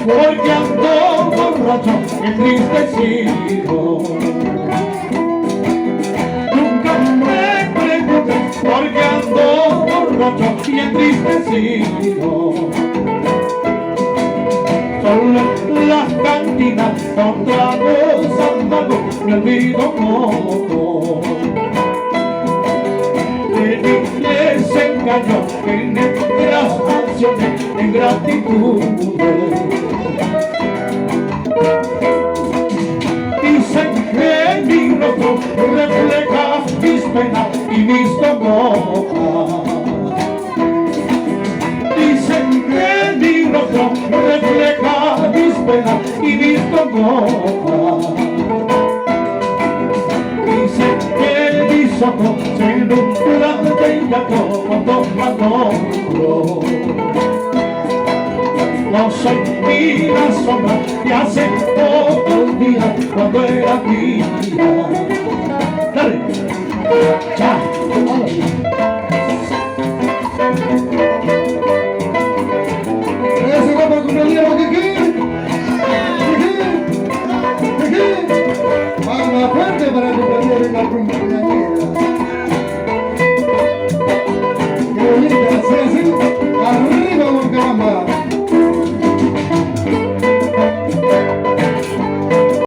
porque ando borracho y entristecido. Nunca me preguntes porque ando borracho y entristecido. Solo las cantinas con tragos amargos me olvido cómo de mi desengaño en negras canciones, en gratitudes. Dicen que mi rostro refleja mis penas y mis congojas. Dicen que mi rostro refleja mis penas y mis congojas. Dicen que mis ojos se nublan de llanto cuando ando. No soy ni la sombra que hace pocos días cuando era mía. Dale, ya,